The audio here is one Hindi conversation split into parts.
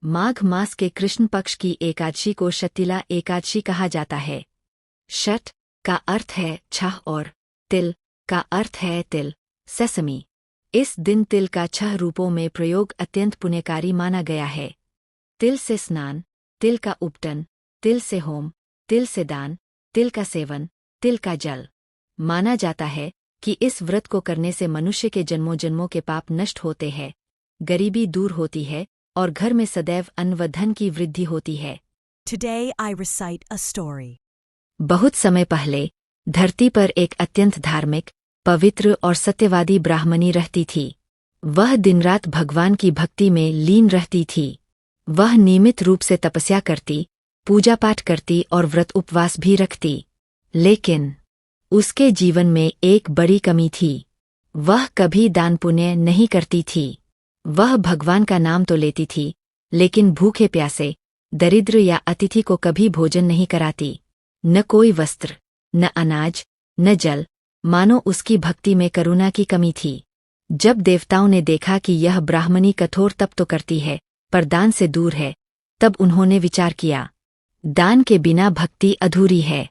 माघ मास के कृष्ण पक्ष की एकादशी को शतिला एकादशी कहा जाता है। शट का अर्थ है छह और तिल का अर्थ है तिल, सेसमी। इस दिन तिल का 6 रूपों में प्रयोग अत्यंत पुण्यकारी माना गया है। तिल से स्नान, तिल का उपटन, तिल से होम, तिल से दान, तिल का सेवन, तिल का जल। माना जाता है कि इस व्रत को करने से मनुष्य के जन्मों जन्मों के पाप नष्ट होते हैं, गरीबी दूर होती है और घर में सदैव अन्न व धन की वृद्धि होती है। Today I recite a story. बहुत समय पहले धरती पर एक अत्यंत धार्मिक, पवित्र और सत्यवादी ब्राह्मणी रहती थी। वह दिनरात भगवान की भक्ति में लीन रहती थी। वह नियमित रूप से तपस्या करती, पूजा पाठ करती और व्रत उपवास भी रखती। लेकिन उसके जीवन में एक बड़ी कमी थी। वह कभी दान पुण्य नहीं करती थी। वह भगवान का नाम तो लेती थी, लेकिन भूखे प्यासे, दरिद्र या अतिथि को कभी भोजन नहीं कराती। न कोई वस्त्र, न अनाज, न जल, मानो उसकी भक्ति में करुणा की कमी थी। जब देवताओं ने देखा कि यह ब्राह्मणी कठोर तप तो करती है, पर दान से दूर है, तब उन्होंने विचार किया, दान के बिना भक्ति अधूरी है।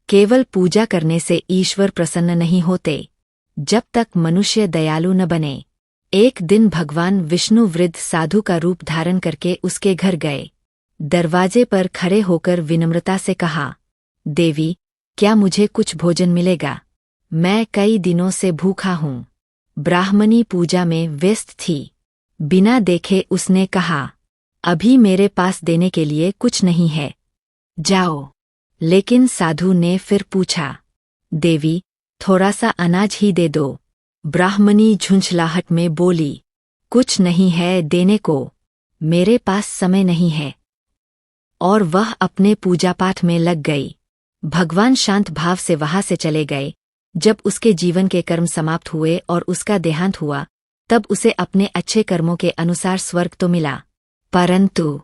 केवल पूजा करने से ईश्वर प्रसन्न नहीं होते, जब तक मनुष्य दयालु न बने। एक दिन भगवान विष्णु वृद्ध साधु का रूप धारण करके उसके घर गए। दरवाजे पर खड़े होकर विनम्रता से कहा, देवी, क्या मुझे कुछ भोजन मिलेगा? मैं कई दिनों से भूखा हूँ। ब्राह्मणी पूजा में व्यस्त थी। बिना देखे उसने कहा, अभी मेरे पास देने के लिए कुछ नहीं है, जाओ। लेकिन साधु ने फिर पूछा, देवी, थोड़ा सा अनाज ही दे दो। ब्राह्मणी झुंझलाहट में बोली, कुछ नहीं है देने को, मेरे पास समय नहीं है। और वह अपने पूजा पाठ में लग गई। भगवान शांत भाव से वहां से चले गए। जब उसके जीवन के कर्म समाप्त हुए और उसका देहांत हुआ, तब उसे अपने अच्छे कर्मों के अनुसार स्वर्ग तो मिला। परंतु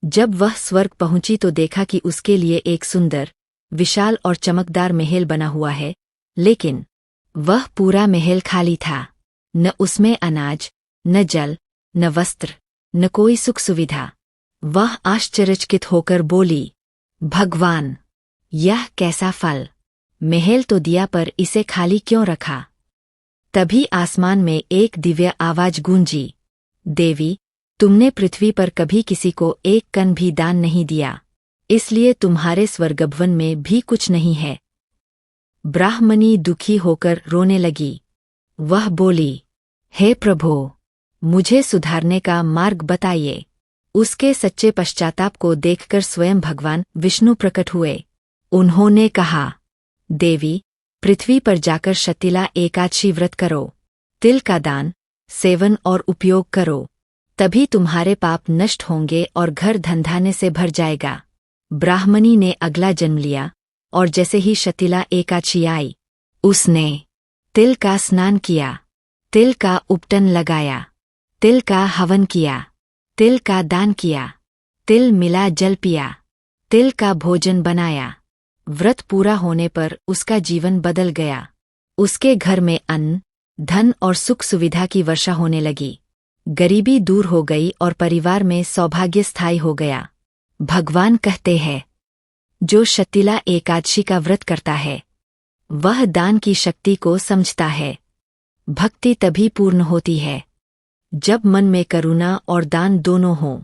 जब वह स्वर्ग पहुंची तो देखा कि उसके लिए एक सुंदर, विशाल और चमकदार महल बना हुआ है, लेकिन वह पूरा महल खाली था। न उसमें अनाज, न जल, न वस्त्र, न कोई सुख सुविधा। वह आश्चर्यचकित होकर बोली, भगवान, यह कैसा फल? महल तो दिया पर इसे खाली क्यों रखा? तभी आसमान में एक दिव्य आवाज गूंजी, देवी, तुमने पृथ्वी पर कभी किसी को एक कण भी दान नहीं दिया, इसलिए तुम्हारे स्वर्गभवन में भी कुछ नहीं है। ब्राह्मणी दुखी होकर रोने लगी। वह बोली, हे प्रभो, मुझे सुधारने का मार्ग बताइए। उसके सच्चे पश्चाताप को देखकर स्वयं भगवान विष्णु प्रकट हुए। उन्होंने कहा, देवी, पृथ्वी पर जाकर शतिला एकादशी व्रत करो, तिल का दान, सेवन और उपयोग करो, तभी तुम्हारे पाप नष्ट होंगे और घर धनधान्य से भर जाएगा। ब्राह्मणी ने अगला जन्म लिया और जैसे ही शतिला एकादशी आई, उसने तिल का स्नान किया, तिल का उपटन लगाया, तिल का हवन किया, तिल का दान किया, तिल मिला जल पिया, तिल का भोजन बनाया। व्रत पूरा होने पर उसका जीवन बदल गया। उसके घर में अन्न, धन और सुख सुविधा की वर्षा होने लगी। गरीबी दूर हो गई और परिवार में सौभाग्य स्थायी हो गया। भगवान कहते हैं, जो शतिला एकादशी का व्रत करता है, वह दान की शक्ति को समझता है। भक्ति तभी पूर्ण होती है जब मन में करुणा और दान दोनों हों।